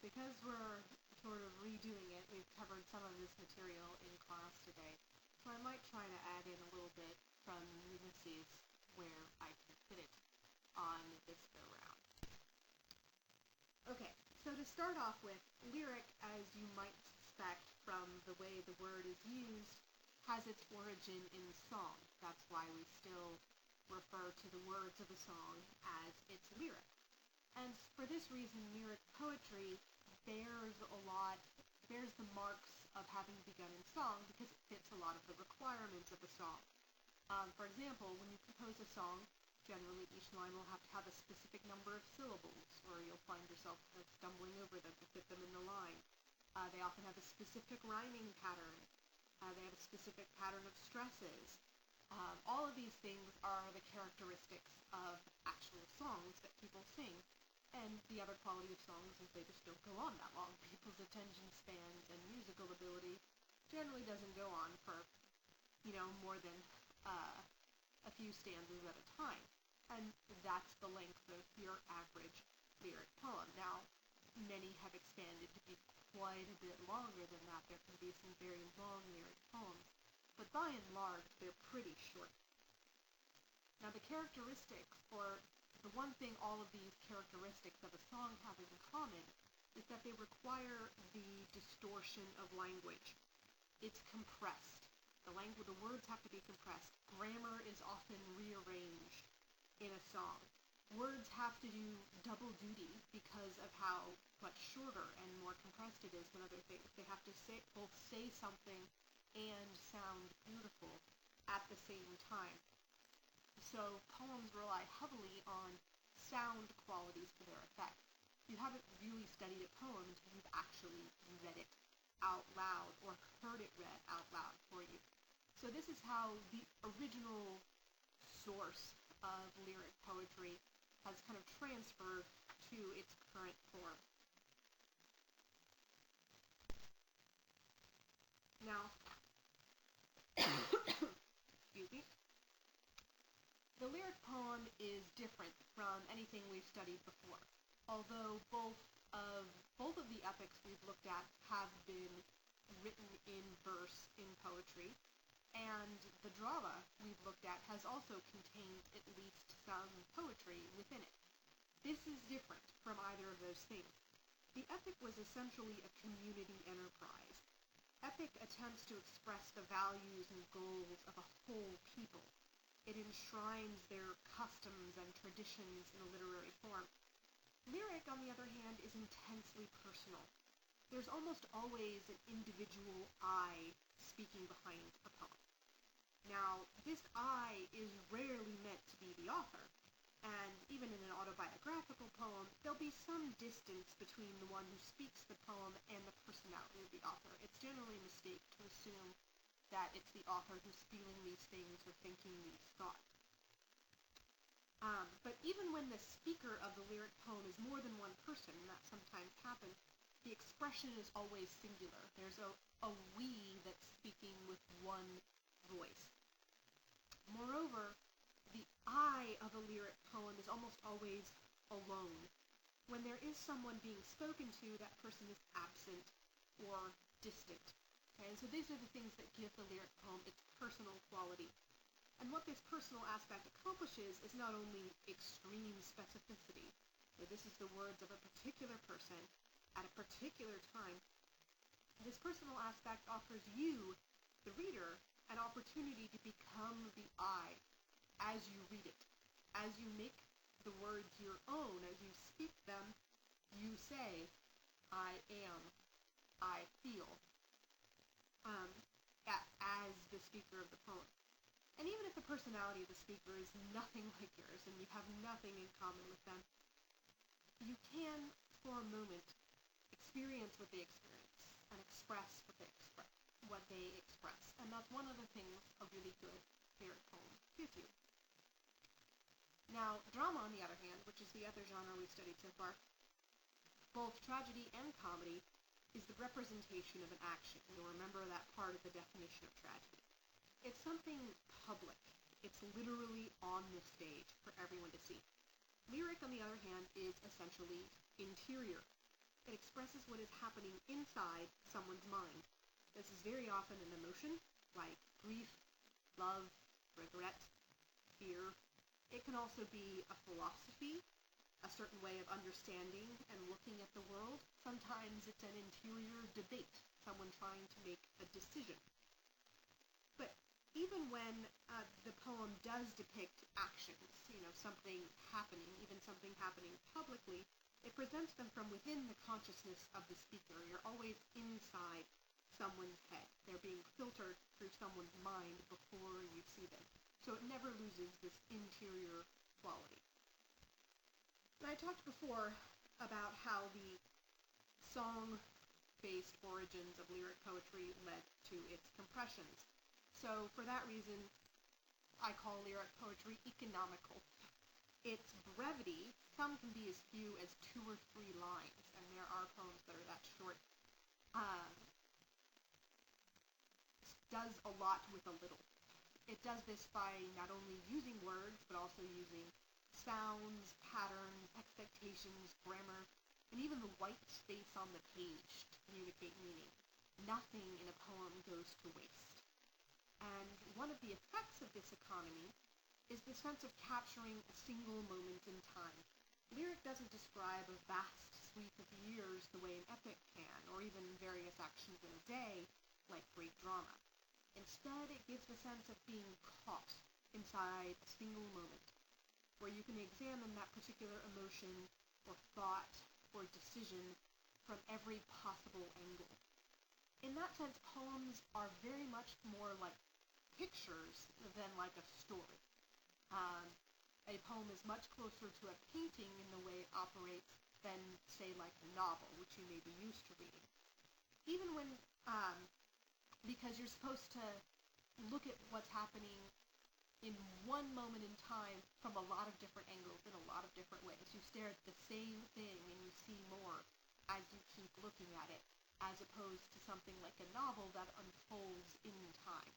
because we're sort of redoing it, we've covered some of this material in class today, so I might try to add in a little bit from Ulysses where I can fit it on this go-round. Okay, so to start off with, lyric, as you might suspect from the way the word is used, has its origin in song. That's why we still refer to the words of a song as its lyric. And for this reason, lyric poetry bears the marks of having begun in song because it fits a lot of the requirements of a song. For example, when you compose a song, generally each line will have to have a specific number of syllables, or you'll find yourself stumbling over them to fit them in the line. They often have a specific rhyming pattern. They have a specific pattern of stresses. All of these things are the characteristics of actual songs that people sing. And the other quality of songs is they just don't go on that long. People's attention spans and musical ability generally doesn't go on for, more than a few stanzas at a time. And that's the length of your average lyric poem. Now, many have expanded to be quite a bit longer than that. There can be some very long lyric poems, but by and large, they're pretty short. Now, the characteristics, or the one thing all of these characteristics of a song have in common, is that they require the distortion of language. It's compressed. The words have to be compressed. Grammar is often rearranged in a song. Words have to do double duty because of how much shorter and more compressed it is than other things. They have to both say something and sound beautiful at the same time. So poems rely heavily on sound qualities for their effect. You haven't really studied a poem until you've actually read it out loud or heard it read out loud for you. So this is how the original source of lyric poetry has kind of transferred to its current form. Now, excuse me. The lyric poem is different from anything we've studied before, although both of the epics we've looked at have been written in verse in poetry, and the drama we've looked at has also contained at least some poetry within it. This is different from either of those things. The epic was essentially a community enterprise. Epic attempts to express the values and goals of a whole people. It enshrines their customs and traditions in a literary form. Lyric, on the other hand, is intensely personal. There's almost always an individual I speaking behind a poem. Now, this I is rarely meant to be the author, and even in an autobiographical poem, there'll be some distance between the one who speaks the poem and the personality of the author. It's generally a mistake to assume that it's the author who's feeling these things or thinking these thoughts. But even when the speaker of the lyric poem is more than one person, and that sometimes happens, the expression is always singular. There's a we that's speaking with one voice. Moreover, the I of a lyric poem is almost always alone. When there is someone being spoken to, that person is absent or distant. Okay, and so these are the things that give the lyric poem its personal quality. And what this personal aspect accomplishes is not only extreme specificity, so this is the words of a particular person at a particular time. This personal aspect offers you, the reader, an opportunity to become the I as you read it. As you make the words your own, as you speak them, you say, I am, I feel, as the speaker of the poem. And even if the personality of the speaker is nothing like yours and you have nothing in common with them, you can, for a moment, experience what they experience and express what they express. And that's one of the things a really good lyric poem gives you. Now, drama, on the other hand, which is the other genre we've studied so far, both tragedy and comedy, is the representation of an action. You'll remember that part of the definition of tragedy. It's something public. It's literally on the stage for everyone to see. Lyric, on the other hand, is essentially interior. It expresses what is happening inside someone's mind. This is very often an emotion, like grief, love, regret, fear. It can also be a philosophy, a certain way of understanding and looking at the world. Sometimes it's an interior debate, someone trying to make a decision. But even when the poem does depict actions, something happening, even something happening publicly, it presents them from within the consciousness of the speaker. You're always inside someone's head. They're being filtered through someone's mind before you see them. So it never loses this interior quality. And I talked before about how the song-based origins of lyric poetry led to its compressions. So for that reason, I call lyric poetry economical. Its brevity, some can be as few as 2 or 3 lines, and there are poems that are that short, does a lot with a little. It does this by not only using words, but also using sounds, patterns, expectations, grammar, and even the white space on the page to communicate meaning. Nothing in a poem goes to waste. And one of the effects of this economy is the sense of capturing a single moment in time. Lyric doesn't describe a vast sweep of years the way an epic can, or even various actions in a day, like great drama. Instead, it gives the sense of being caught inside a single moment, where you can examine that particular emotion, or thought, or decision from every possible angle. In that sense, poems are very much more like pictures than like a story. A poem is much closer to a painting in the way it operates than, say, like a novel, which you may be used to reading. Even when, because you're supposed to look at what's happening in one moment in time from a lot of different angles, in a lot of different ways. You stare at the same thing and you see more as you keep looking at it, as opposed to something like a novel that unfolds in time.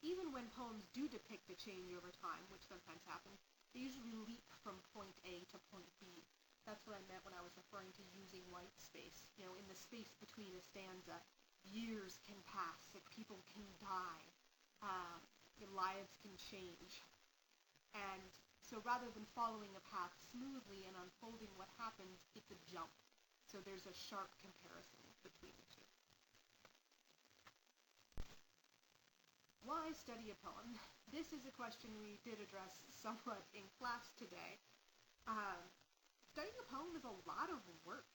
Even when poems do depict a change over time, which sometimes happens, they usually leap from point A to point B. That's what I meant when I was referring to using white space. In the space between a stanza, years can pass, and people can die, lives can change. And so rather than following a path smoothly and unfolding what happens, it's a jump. So there's a sharp comparison between the two. Why study a poem? This is a question we did address somewhat in class today. Studying a poem is a lot of work.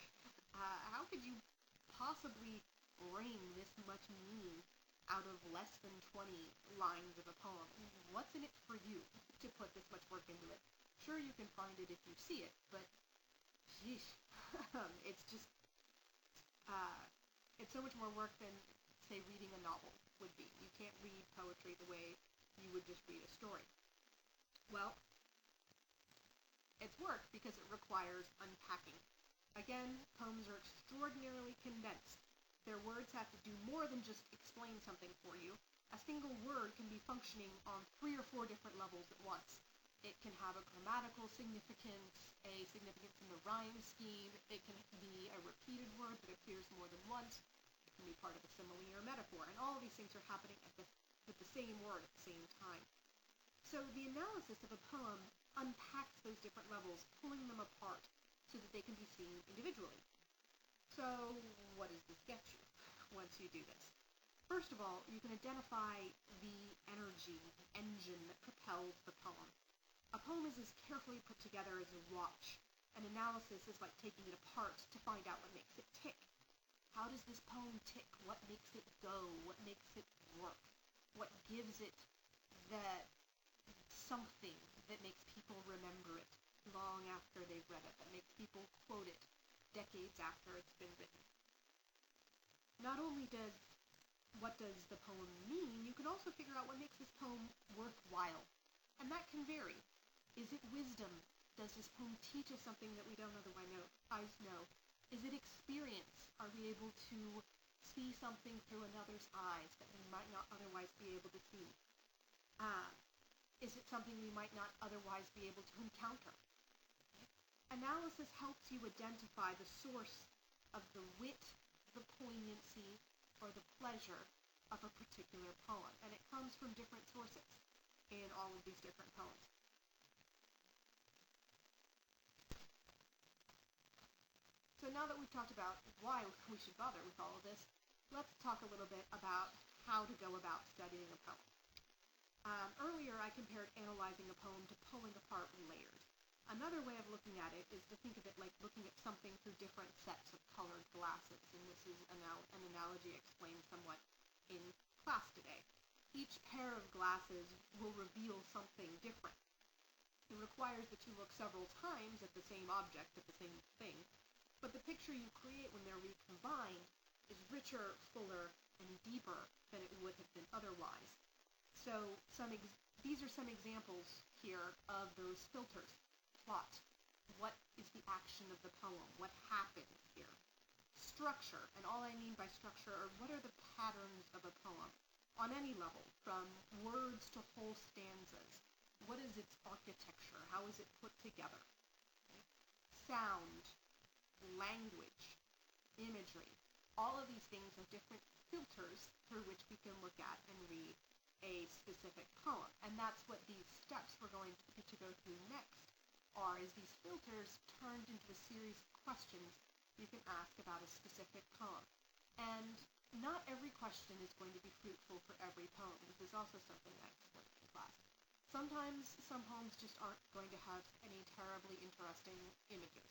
How could you possibly wring this much meaning out of less than 20 lines of a poem? What's in it for you to put this much work into it? Sure, you can find it if you see it, but sheesh, it's just, it's so much more work than, say, reading a novel would be. You can't read poetry the way you would just read a story. Well, it's work because it requires unpacking. Again, poems are extraordinarily condensed. Their words have to do more than just explain something for you. A single word can be functioning on 3 or 4 different levels at once. It can have a grammatical significance, a significance in the rhyme scheme. It can be a repeated word that appears more than once. It can be part of a simile or metaphor, and all of these things are happening with the same word at the same time. So the analysis of a poem unpacks those different levels, pulling them apart so that they can be seen individually. So what does this get you once you do this? First of all, you can identify the energy, the engine that propels the poem. A poem is as carefully put together as a watch. An analysis is like taking it apart to find out what makes it tick. How does this poem tick? What makes it go? What makes it work? What gives it that something that makes people remember it long after they've read it, that makes people quote it decades after it's been written? Not only what does the poem mean, you can also figure out what makes this poem worthwhile. And that can vary. Is it wisdom? Does this poem teach us something that we don't otherwise know? Is it experience? Are we able to see something through another's eyes that we might not otherwise be able to see? Is it something we might not otherwise be able to encounter? Analysis helps you identify the source of the wit, the poignancy, or the pleasure of a particular poem, and it comes from different sources in all of these different poems. So now that we've talked about why we should bother with all of this, let's talk a little bit about how to go about studying a poem. Earlier, I compared analyzing a poem to pulling apart layers. Another way of looking at it is to think of it like looking at something through different sets of colored glasses, and this is an analogy explained somewhat in class today. Each pair of glasses will reveal something different. It requires that you look several times at the same object, at the same thing, but the picture you create when they're recombined is richer, fuller, and deeper than it would have been otherwise. So these are some examples here of those filters. Plot. What is the action of the poem? What happened here? Structure, and all I mean by structure are what are the patterns of a poem on any level, from words to whole stanzas. What is its architecture? How is it put together? Okay. Sound, language, imagery, all of these things are different filters through which we can look at and read a specific poem. And that's what these steps we're going to go through next are, is these filters turned into a series of questions you can ask about a specific poem. And not every question is going to be fruitful for every poem. This is also something I explained in class. Sometimes some poems just aren't going to have any terribly interesting images.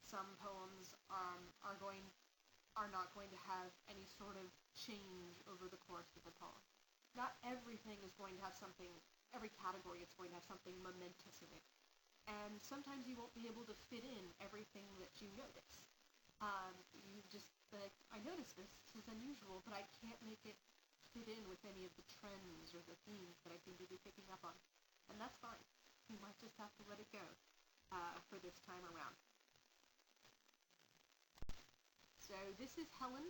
Some poems are not going to have any sort of change over the course of the poem. Not everything is going to have something, every category is going to have something momentous in it. And sometimes you won't be able to fit in everything that you notice. I noticed this is unusual, but I can't make it fit in with any of the trends or the themes that I seem to be picking up on. And that's fine. You might just have to let it go for this time around. So this is Helen.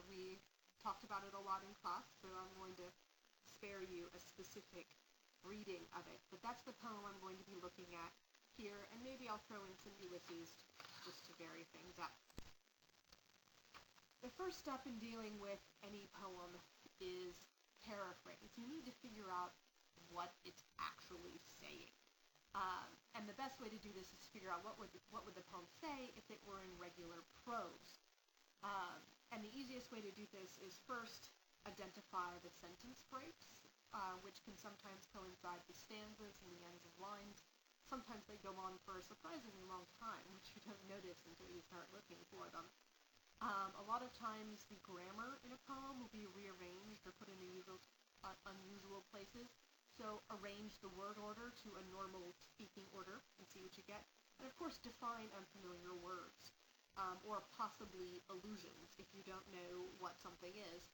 We talked about it a lot in class, so I'm going to spare you a specific reading of it. But that's the poem I'm going to be looking at here, and maybe I'll throw in some Ulysses just to vary things up. The first step in dealing with any poem is paraphrase. You need to figure out what it's actually saying. And the best way to do this is to figure out what would the poem say if it were in regular prose. And the easiest way to do this is first identify the sentence breaks, which can sometimes coincide with stanzas and the ends of lines. Sometimes they go on for a surprisingly long time, which you don't notice until you start looking for them. A lot of times the grammar in a poem will be rearranged or put in unusual places. So arrange the word order to a normal speaking order and see what you get. And of course define unfamiliar words, or possibly allusions. If you don't know what something is,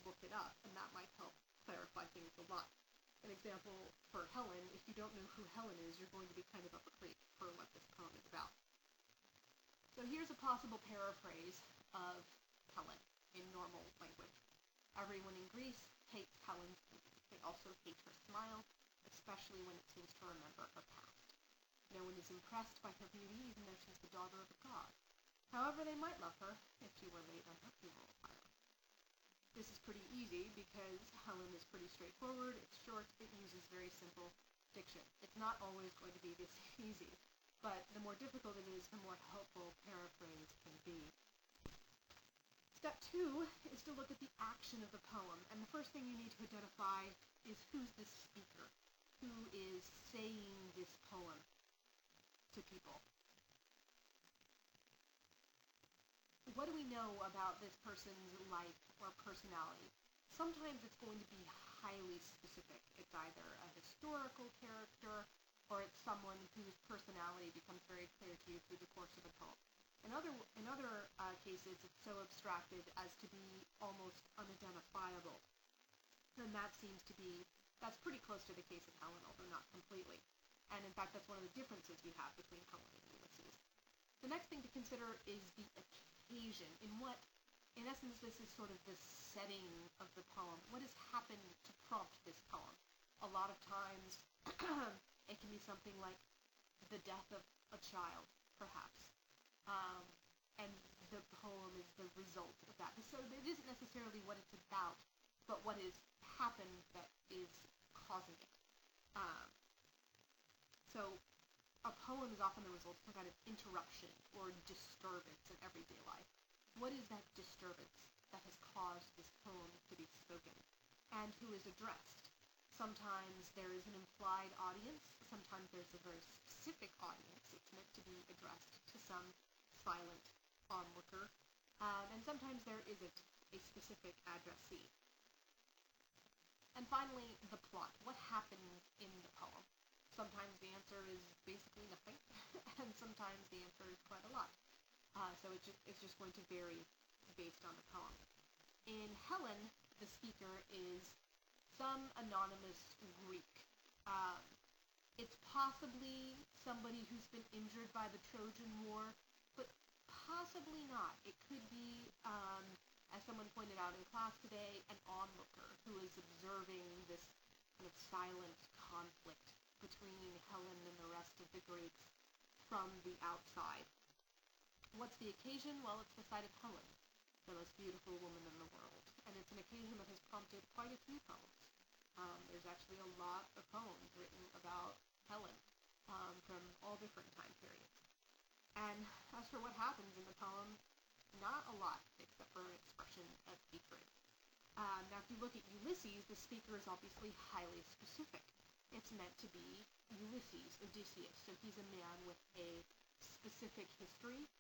look it up, and that might help clarify things a lot. An example for Helen, if you don't know who Helen is, you're going to be kind of up a creek for what this poem is about. So here's a possible paraphrase of Helen in normal language. Everyone in Greece hates Helen's beauty. They also hate her smile, especially when it seems to remember her past. No one is impressed by her beauty, even though she's the daughter of a god. However, they might love her if she were laid on her funeral pyre. This is pretty easy because Helen is pretty straightforward, it's short, it uses very simple diction. It's not always going to be this easy, but the more difficult it is, the more helpful paraphrase can be. Step 2 is to look at the action of the poem, and the first thing you need to identify is who's the speaker, who is saying this poem to people. What do we know about this person's life or personality? Sometimes it's going to be highly specific. It's either a historical character or it's someone whose personality becomes very clear to you through the course of the poem. In other cases, it's so abstracted as to be almost unidentifiable. And that's pretty close to the case of Helen, although not completely. And in fact, that's one of the differences we have between Helen and Ulysses. The next thing to consider is the occasion. In essence, this is sort of the setting of the poem. What has happened to prompt this poem? A lot of times, it can be something like the death of a child, perhaps. Um, and the poem is the result of that. So it isn't necessarily what it's about, but what has happened that is causing it. Um, so a poem is often the result of some kind of interruption or disturbance in everyday life. What is that disturbance that has caused this poem to be spoken? And who is addressed? Sometimes there is an implied audience. Sometimes there's a very specific audience. It's meant to be addressed to some silent onlooker. And sometimes there isn't a specific addressee. And finally, the plot. What happens in the poem? Sometimes the answer is basically nothing, and sometimes the answer is quite a lot. So it's just going to vary based on the poem. In Helen, the speaker is some anonymous Greek. It's possibly somebody who's been injured by the Trojan War, but possibly not. It could be, as someone pointed out in class today, an onlooker who is observing this kind of silent conflict between Helen and the rest of the Greeks from the outside. What's the occasion? Well, it's the sight of Helen, the most beautiful woman in the world. And it's an occasion that has prompted quite a few poems. There's actually a lot of poems written about Helen from all different time periods. And as for what happens in the poem, not a lot, except for an expression of hatred. Now, if you look at Ulysses, the speaker is obviously highly specific. It's meant to be Ulysses, Odysseus, so he's a man with a specific history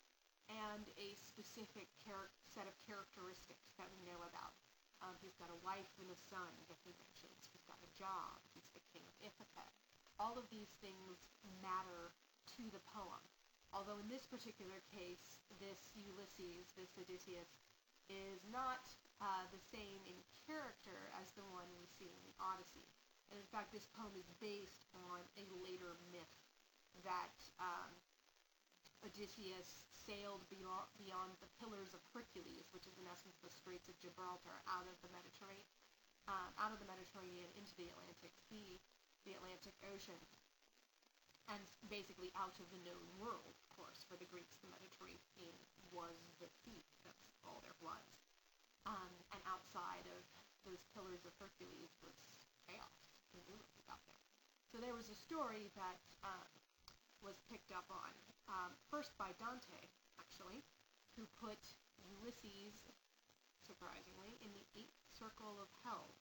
and a specific set of characteristics that we know about. He's got a wife and a son that he mentions. He's got a job. He's the king of Ithaca. All of these things matter to the poem. Although in this particular case, this Ulysses, this Odysseus, is not the same in character as the one we see in the Odyssey. And in fact, this poem is based on a later myth that Odysseus sailed beyond the Pillars of Hercules, which is in essence the Straits of Gibraltar, out of the Mediterranean into the Atlantic Sea, the Atlantic Ocean, and basically out of the known world. Of course, for the Greeks, the Mediterranean was the sea. That's all there was. And outside of those Pillars of Hercules was chaos. Who knew what we got there? So there was a story that was picked up on, first by Dante, actually, who put Ulysses, surprisingly, in the 8th circle of hell.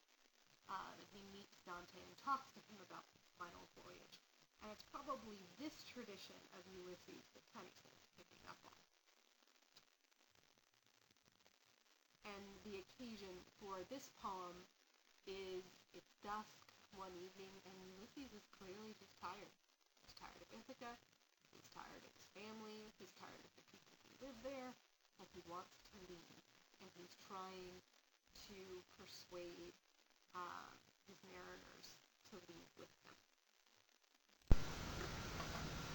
He meets Dante and talks to him about the final voyage. And it's probably this tradition of Ulysses that Tennyson is picking up on. And the occasion for this poem is it's dusk one evening, and Ulysses is clearly just tired. He's tired of Ithaca, he's tired of his family, he's tired of the people who live there, and he wants to leave. And he's trying to persuade his mariners to leave with him.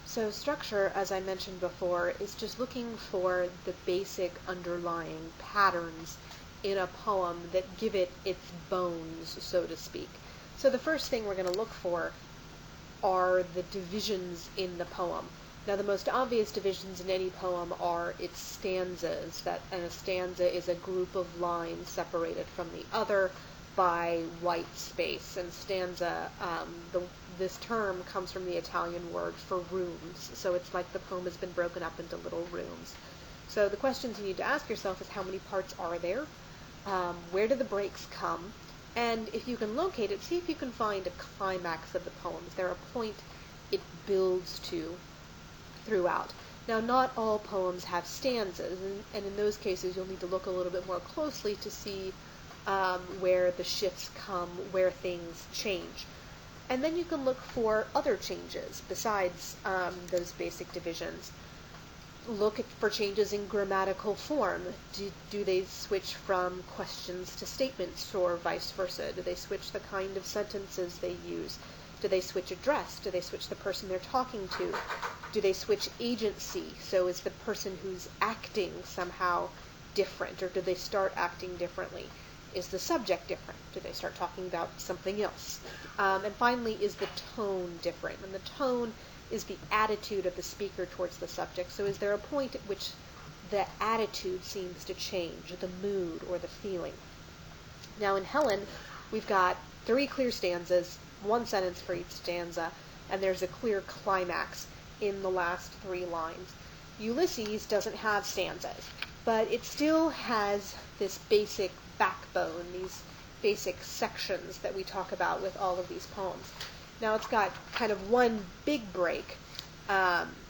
So structure, as I mentioned before, is just looking for the basic underlying patterns in a poem that give it its bones, so to speak. So the first thing we're going to look for are the divisions in the poem. Now, the most obvious divisions in any poem are its stanzas, and a stanza is a group of lines separated from the other by white space. And stanza, this term comes from the Italian word for rooms, so it's like the poem has been broken up into little rooms. So the questions you need to ask yourself is how many parts are there? Where do the breaks come? And if you can locate it, see if you can find a climax of the poem. Is there a point it builds to throughout? Now, not all poems have stanzas, and in those cases you'll need to look a little bit more closely to see where the shifts come, where things change. And then you can look for other changes besides those basic divisions. Look for changes in grammatical form. Do they switch from questions to statements or vice versa? Do they switch the kind of sentences they use? Do they switch address? Do they switch the person they're talking to? Do they switch agency? So is the person who's acting somehow different, or do they start acting differently? Is the subject different? Do they start talking about something else? And finally, is the tone different? And the tone is the attitude of the speaker towards the subject. So is there a point at which the attitude seems to change, the mood or the feeling? Now in Helen, we've got 3 clear stanzas, 1 sentence for each stanza, and there's a clear climax in the last 3 lines. Ulysses doesn't have stanzas, but it still has this basic backbone, these basic sections that we talk about with all of these poems. Now it's got kind of one big break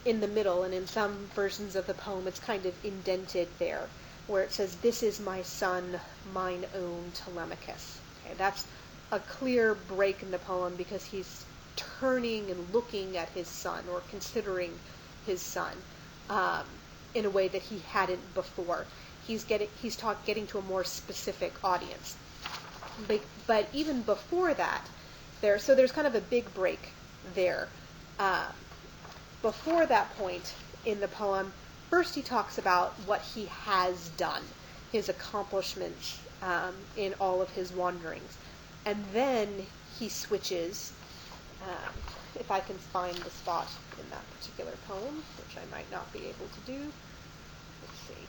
in the middle, and in some versions of the poem it's kind of indented there, where it says, "This is my son, mine own Telemachus." Okay, that's a clear break in the poem because he's turning and looking at his son, or considering his son, in a way that he hadn't before. He's getting to a more specific audience. But even before that, there's kind of a big break there. Before that point in the poem, first he talks about what he has done, his accomplishments in all of his wanderings. And then he switches, if I can find the spot in that particular poem, which I might not be able to do. Let's see.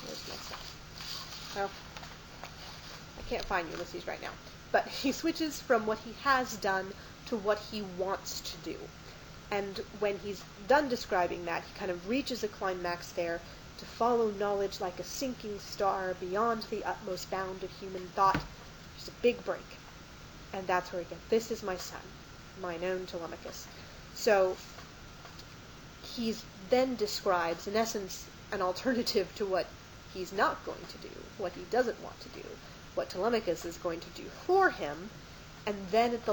Where's my stuff? Well, I can't find Ulysses right now. But he switches from what he has done to what he wants to do. And when he's done describing that, he kind of reaches a climax there, to follow knowledge like a sinking star beyond the utmost bound of human thought. There's a big break. And that's where he gets, "This is my son, mine own Telemachus." So he then describes, in essence, an alternative to what he's not going to do, what he doesn't want to do, what Telemachus is going to do for him. And then at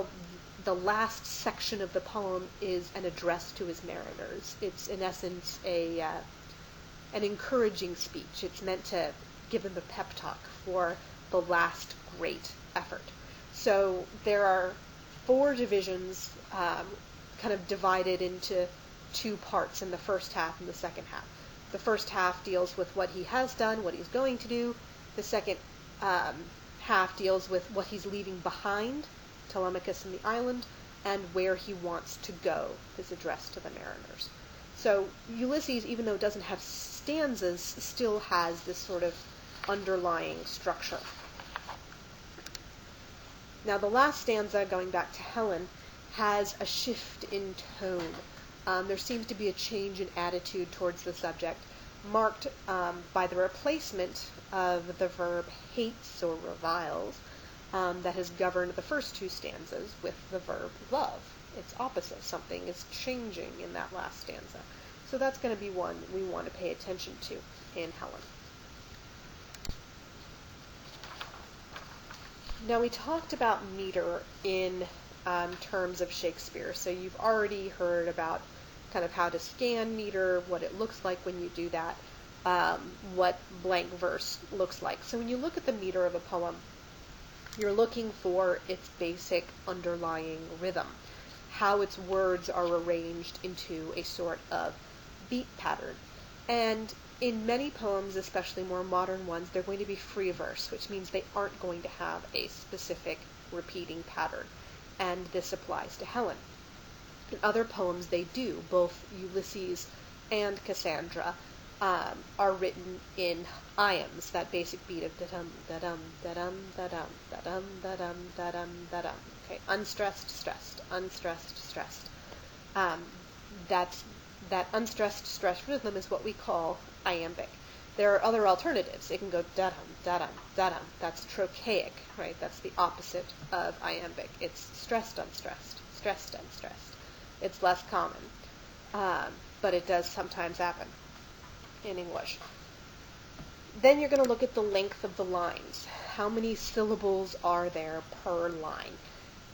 the last section of the poem is an address to his mariners. It's, in essence, an encouraging speech. It's meant to give them a pep talk for the last great effort. So there are 4 divisions, kind of divided into 2 parts in the first half and the second half. The first half deals with what he has done, what he's going to do. The second half deals with what he's leaving behind, Telemachus and the island, and where he wants to go, his address to the mariners. So Ulysses, even though it doesn't have stanzas, still has this sort of underlying structure. Now the last stanza, going back to Helen, has a shift in tone. There seems to be a change in attitude towards the subject, marked by the replacement of the verb hates or reviles that has governed the first 2 stanzas with the verb love. It's opposite. Something is changing in that last stanza. So that's going to be one we want to pay attention to in Helen. Now we talked about meter in terms of Shakespeare. So you've already heard about kind of how to scan meter, what it looks like when you do that, what blank verse looks like. So when you look at the meter of a poem, you're looking for its basic underlying rhythm, how its words are arranged into a sort of beat pattern. And in many poems, especially more modern ones, they're going to be free verse, which means they aren't going to have a specific repeating pattern. And this applies to Helen. In other poems, they do. Both Ulysses and Cassandra are written in iambs, that basic beat of da-dum, da-dum, da-dum, da-dum, da-dum, da-dum, da-dum, da-dum. Okay, unstressed, stressed, unstressed, stressed. That unstressed, stressed rhythm is what we call iambic. There are other alternatives. It can go da-dum, da-dum, da-dum. That's trochaic, right? That's the opposite of iambic. It's stressed, unstressed, stressed, unstressed. It's less common, but it does sometimes happen in English. Then you're going to look at the length of the lines. How many syllables are there per line?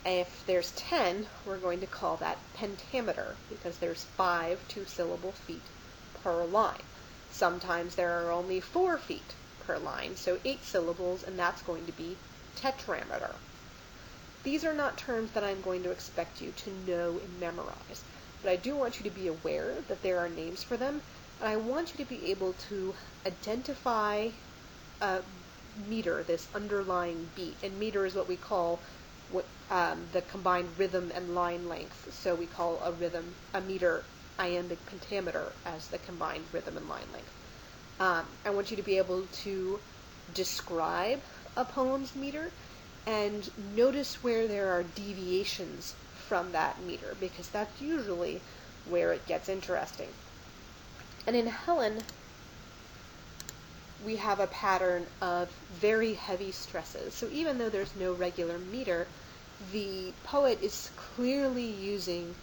If there's 10, we're going to call that pentameter, because there's 5 2-syllable feet per line. Sometimes there are only 4 feet per line, so 8 syllables, and that's going to be tetrameter. These are not terms that I'm going to expect you to know and memorize, but I do want you to be aware that there are names for them, and I want you to be able to identify meter, this underlying beat. And meter is what we call the combined rhythm and line length. So we call a meter, iambic pentameter, as the combined rhythm and line length. I want you to be able to describe a poem's meter and notice where there are deviations from that meter, because that's usually where it gets interesting. And in Helen, we have a pattern of very heavy stresses. So even though there's no regular meter, the poet is clearly using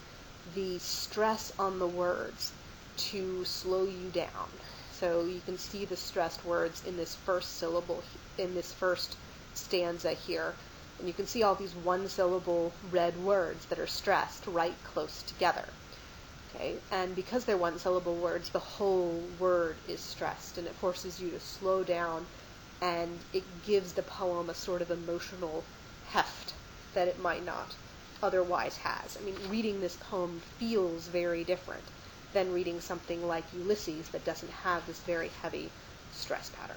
the stress on the words to slow you down. So you can see the stressed words in this first syllable, in this first stanza here. And you can see all these one-syllable red words that are stressed right close together. Okay? And because they're one-syllable words, the whole word is stressed, and it forces you to slow down, and it gives the poem a sort of emotional heft that it might not otherwise has. I mean, reading this poem feels very different than reading something like Ulysses that doesn't have this very heavy stress pattern.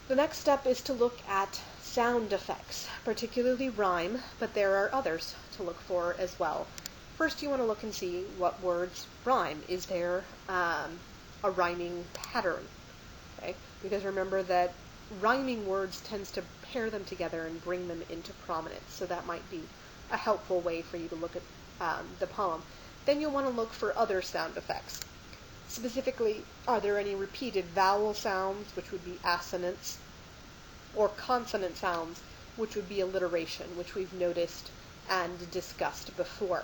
The next step is to look at sound effects, particularly rhyme, but there are others to look for as well. First, you want to look and see what words rhyme. Is there a rhyming pattern? Okay? Because remember that rhyming words tends to pair them together and bring them into prominence, so that might be a helpful way for you to look at the poem. Then you'll want to look for other sound effects. Specifically, are there any repeated vowel sounds, which would be assonance, or consonant sounds, which would be alliteration, which we've noticed and discussed before.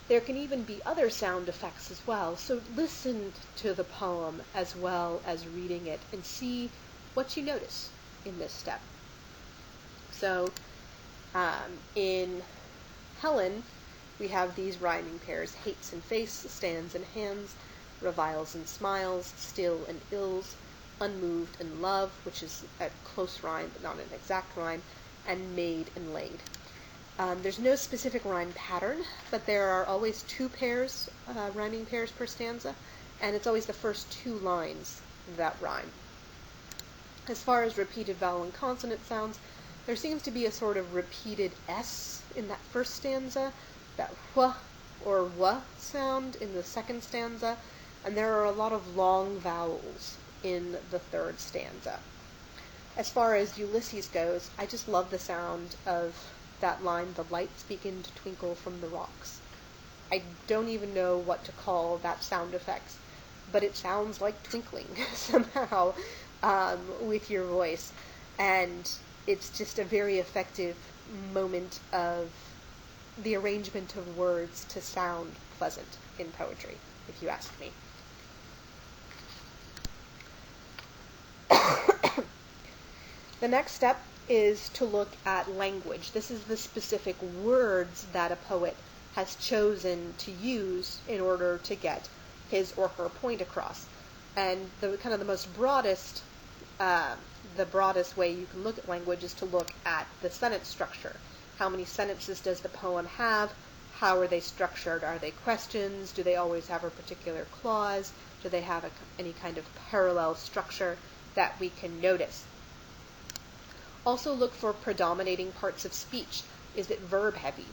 There can even be other sound effects as well, so listen to the poem as well as reading it and see what you notice in this step. So, in Helen, we have these rhyming pairs: hates and face, stands and hands, reviles and smiles, still and ills, unmoved and love, which is a close rhyme but not an exact rhyme, and made and laid. There's no specific rhyme pattern, but there are always two pairs, rhyming pairs per stanza, and it's always the first two lines that rhyme. As far as repeated vowel and consonant sounds, there seems to be a sort of repeated S in that first stanza, that wh or w sound in the second stanza, and there are a lot of long vowels in the third stanza. As far as Ulysses goes, I just love the sound of that line, "the lights begin to twinkle from the rocks." I don't even know what to call that sound effect, but it sounds like twinkling somehow with your voice, and it's just a very effective moment of the arrangement of words to sound pleasant in poetry, if you ask me. The next step is to look at language. This is the specific words that a poet has chosen to use in order to get his or her point across. And the kind of the most broadest, the broadest way you can look at language is to look at the sentence structure. How many sentences does the poem have? How are they structured? Are they questions? Do they always have a particular clause? Do they have any kind of parallel structure that we can notice? Also look for predominating parts of speech. Is it verb heavy?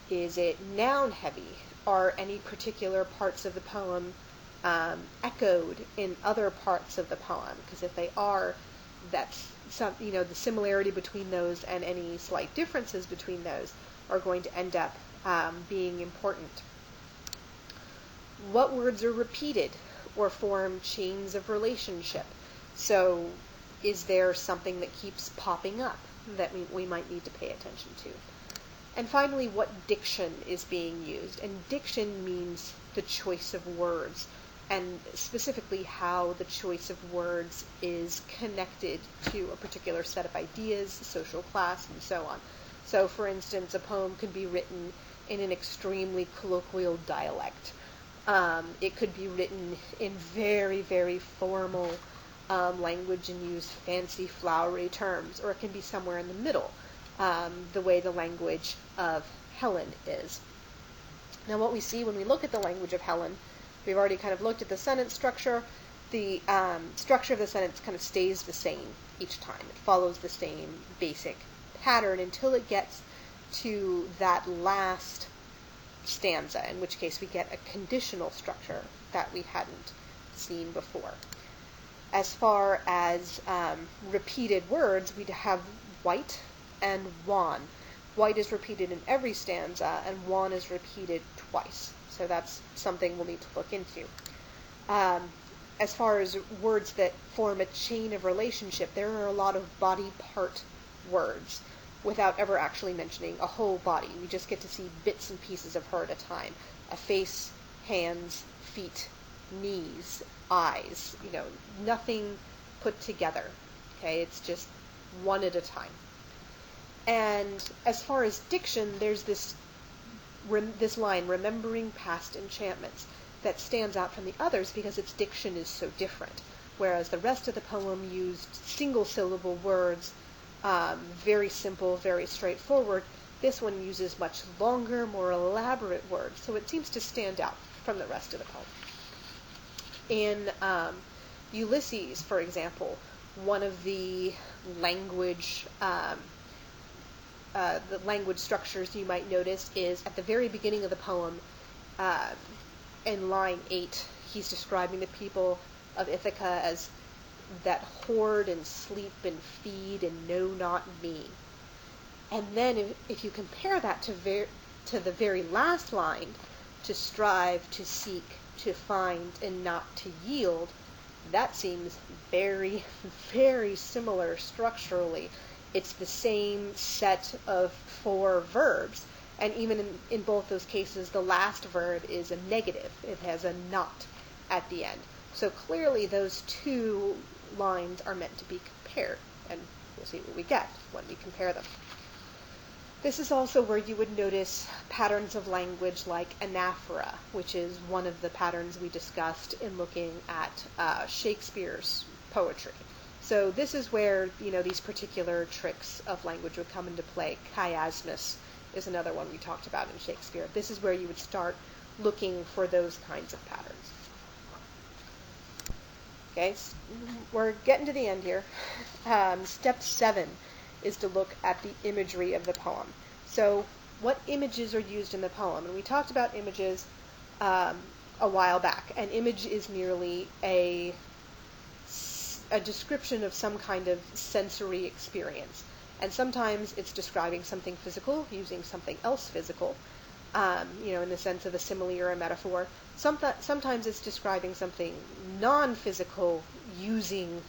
Is it noun heavy? Are any particular parts of the poem echoed in other parts of the poem? Because if they are, that's some, the similarity between those and any slight differences between those are going to end up being important. What words are repeated or form chains of relationship? So is there something that keeps popping up that we might need to pay attention to? And finally, what diction is being used? And diction means the choice of words, and specifically how the choice of words is connected to a particular set of ideas, social class, and so on. So, for instance, a poem could be written in an extremely colloquial dialect. It could be written in very, very formal language and use fancy, flowery terms, or it can be somewhere in the middle, the way the language of Helen is. Now, what we see when we look at the language of Helen, we've already kind of looked at the sentence structure, the structure of the sentence kind of stays the same each time. It follows the same basic pattern until it gets to that last stanza, in which case we get a conditional structure that we hadn't seen before. As far as repeated words, we have white and wan. White is repeated in every stanza, and wan is repeated twice. So that's something we'll need to look into. As far as words that form a chain of relationship, there are a lot of body part words without ever actually mentioning a whole body. We just get to see bits and pieces of her at a time. A face, hands, feet, knees, eyes, nothing put together. Okay, it's just one at a time. And as far as diction, there's this line, remembering past enchantments, that stands out from the others because its diction is so different. Whereas the rest of the poem used single-syllable words, very simple, very straightforward, this one uses much longer, more elaborate words, so it seems to stand out from the rest of the poem. In Ulysses, for example, one of the language structures you might notice is at the very beginning of the poem, in line 8, he's describing the people of Ithaca as that hoard and sleep and feed and know not me. And then if you compare that to the very last line, to strive, to seek, to find, and not to yield, that seems very, very similar structurally. It's the same set of 4 verbs. And even in both those cases, the last verb is a negative. It has a not at the end. So clearly those 2 lines are meant to be compared. And we'll see what we get when we compare them. This is also where you would notice patterns of language like anaphora, which is one of the patterns we discussed in looking at Shakespeare's poetry. So this is where, these particular tricks of language would come into play. Chiasmus is another one we talked about in Shakespeare. This is where you would start looking for those kinds of patterns. Okay, so we're getting to the end here. Step 7 is to look at the imagery of the poem. So what images are used in the poem? And we talked about images a while back. An image is merely a description of some kind of sensory experience. And sometimes it's describing something physical using something else physical, in the sense of a simile or a metaphor. Sometimes it's describing something non-physical using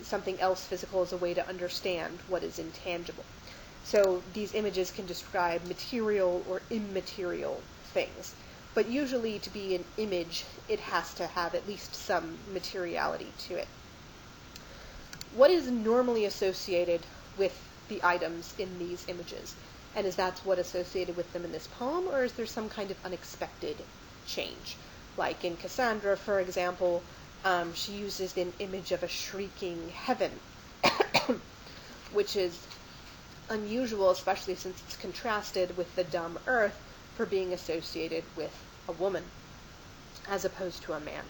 something else physical as a way to understand what is intangible. So these images can describe material or immaterial things. But usually to be an image, it has to have at least some materiality to it. What is normally associated with the items in these images? And is that what associated with them in this poem, or is there some kind of unexpected change? Like in Cassandra, for example, she uses an image of a shrieking heaven, which is unusual, especially since it's contrasted with the dumb earth for being associated with a woman as opposed to a man.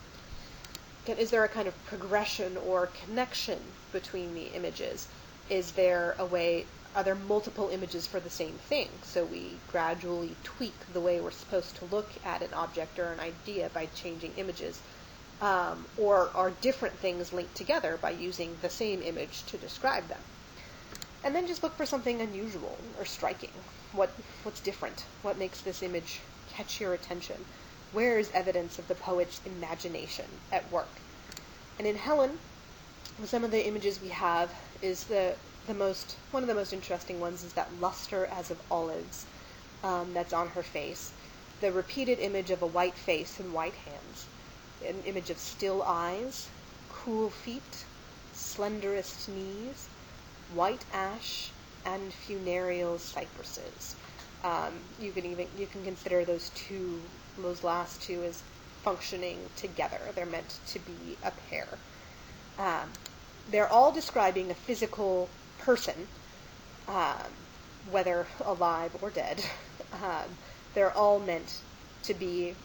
Is there a kind of progression or connection between the images? Is there are there multiple images for the same thing? So we gradually tweak the way we're supposed to look at an object or an idea by changing images. Or are different things linked together by using the same image to describe them? And then just look for something unusual or striking. What's different? What makes this image catch your attention? Where is evidence of the poet's imagination at work? And in Helen, some of the images we have is one of the most interesting ones is that luster as of olives that's on her face. The repeated image of a white face and white hands. An image of still eyes, cool feet, slenderest knees, white ash, and funereal cypresses. You can consider those last two as functioning together. They're meant to be a pair. They're all describing a physical person, whether alive or dead. They're all meant to be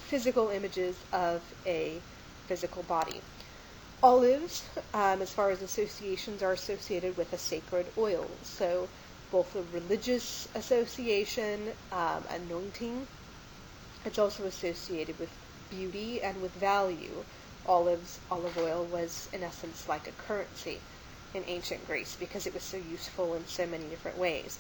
physical images of a physical body. Olives, as far as associations, are associated with a sacred oil. So both a religious association, anointing. It's also associated with beauty and with value. Olive oil was in essence like a currency in ancient Greece because it was so useful in so many different ways.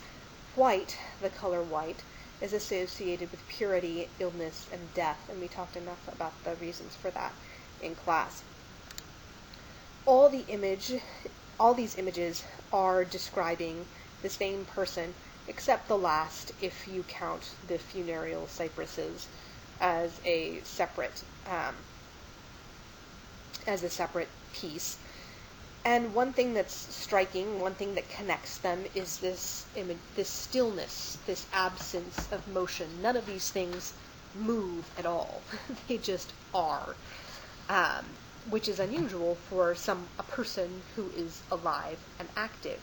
White, the color white, is associated with purity, illness, and death, and we talked enough about the reasons for that in class. All these images are describing the same person, except the last, if you count the funereal cypresses as a separate piece. And one thing that's striking, one thing that connects them, is this image, this stillness, this absence of motion. None of these things move at all; they just are, which is unusual for a person who is alive and active.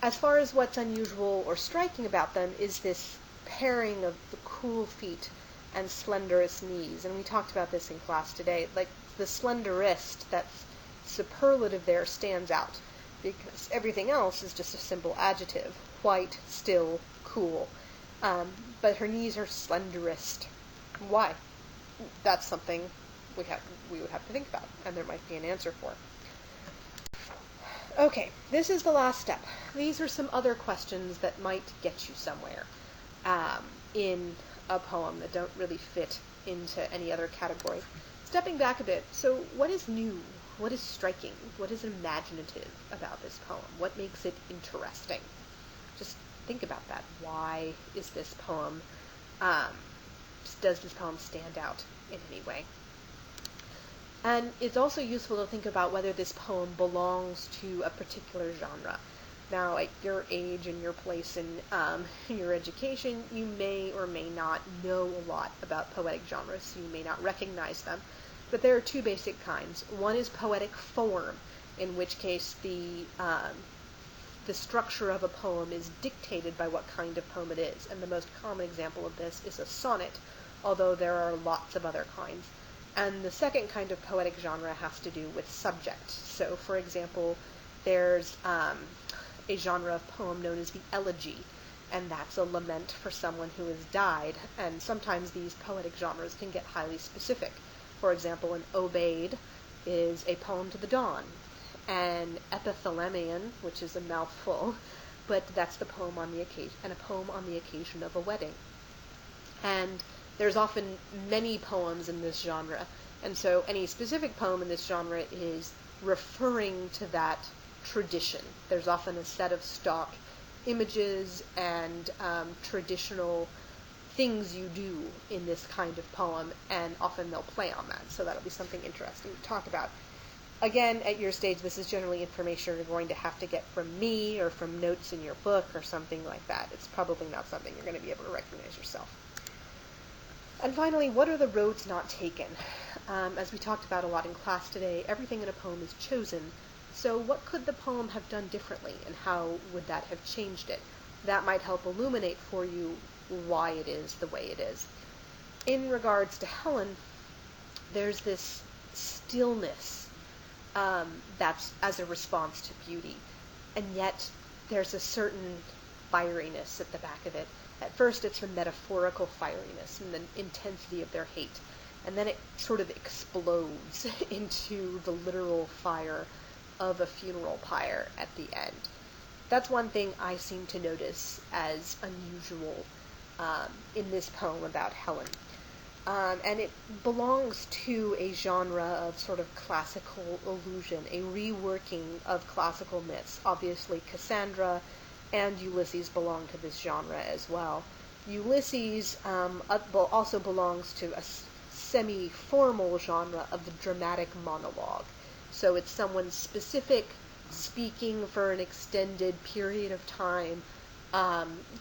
As far as what's unusual or striking about them is this pairing of the cool feet and slenderous knees, and we talked about this in class today. Like the slender wrist, that's superlative there stands out because everything else is just a simple adjective: white, still, cool. But her knees are slenderest. Why? That's something we would have to think about, and there might be an answer for. Okay, this is the last step. These are some other questions that might get you somewhere in a poem that don't really fit into any other category. Stepping back a bit, so what is new? What is striking? What is imaginative about this poem? What makes it interesting? Just think about that. Why is this poem, does this poem stand out in any way? And it's also useful to think about whether this poem belongs to a particular genre. Now, at your age and your place in your education, you may or may not know a lot about poetic genres, so you may not recognize them. But there are two basic kinds. One is poetic form, in which case the structure of a poem is dictated by what kind of poem it is. And the most common example of this is a sonnet, although there are lots of other kinds. And the second kind of poetic genre has to do with subject. So, for example, there's a genre of poem known as the elegy, and that's a lament for someone who has died. And sometimes these poetic genres can get highly specific. For example, an Obaid is a poem to the dawn. An epithalamion, which is a mouthful, but that's the poem on the occasion, and a poem on the occasion of a wedding. And there's often many poems in this genre, and so any specific poem in this genre is referring to that tradition. There's often a set of stock images and traditional things you do in this kind of poem, and often they'll play on that, so that'll be something interesting to talk about. Again, at your stage, this is generally information you're going to have to get from me or from notes in your book or something like that. It's probably not something you're going to be able to recognize yourself. And finally, what are the roads not taken? As we talked about a lot in class today, everything in a poem is chosen. So what could the poem have done differently, and how would that have changed it? That might help illuminate for you why it is the way it is. In regards to Helen, there's this stillness that's as a response to beauty, and yet there's a certain fieriness at the back of it. At first it's the metaphorical fieriness and the intensity of their hate, and then it sort of explodes into the literal fire of a funeral pyre at the end. That's one thing I seem to notice as unusual in this poem about Helen. And it belongs to a genre of sort of classical allusion, a reworking of classical myths. Obviously, Cassandra and Ulysses belong to this genre as well. Ulysses also belongs to a semi-formal genre of the dramatic monologue. So it's someone specific speaking for an extended period of time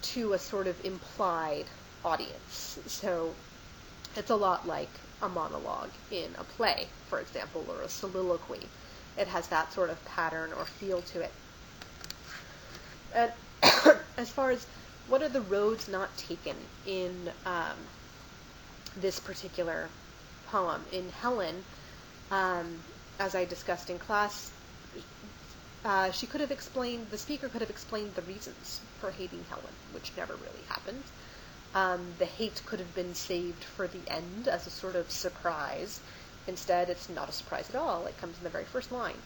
to a sort of implied audience. So it's a lot like a monologue in a play, for example, or a soliloquy. It has that sort of pattern or feel to it. And as far as what are the roads not taken in this particular poem, in Helen, As I discussed in class, the speaker could have explained the reasons for hating Helen, which never really happened. The hate could have been saved for the end as a sort of surprise. Instead, it's not a surprise at all. It comes in the very first line.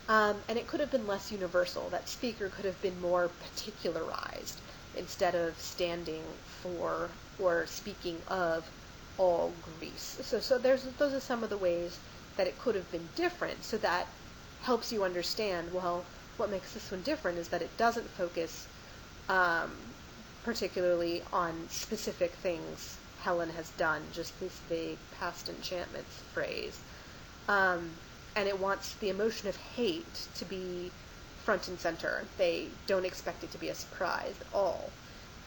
And it could have been less universal. That speaker could have been more particularized instead of standing for or speaking of all Greece. So those are some of the ways that it could have been different. So that helps you understand, well, what makes this one different is that it doesn't focus particularly on specific things Helen has done, just this vague past enchantments phrase. And it wants the emotion of hate to be front and center. They don't expect it to be a surprise at all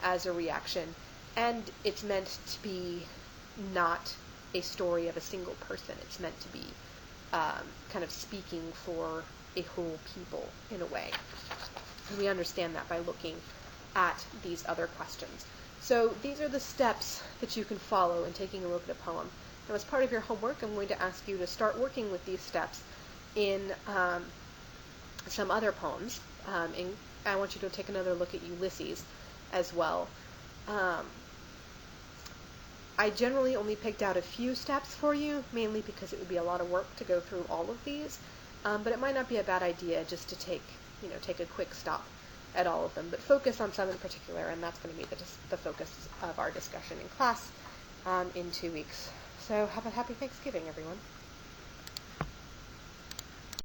as a reaction. And it's meant to be not a story of a single person. It's meant to be kind of speaking for a whole people in a way. And we understand that by looking at these other questions. So these are the steps that you can follow in taking a look at a poem. Now, as part of your homework, I'm going to ask you to start working with these steps in some other poems. I want you to take another look at Ulysses as well. I generally only picked out a few steps for you, mainly because it would be a lot of work to go through all of these. But it might not be a bad idea just to take a quick stop at all of them. But focus on some in particular, and that's going to be the focus of our discussion in class in 2 weeks. So have a happy Thanksgiving, everyone.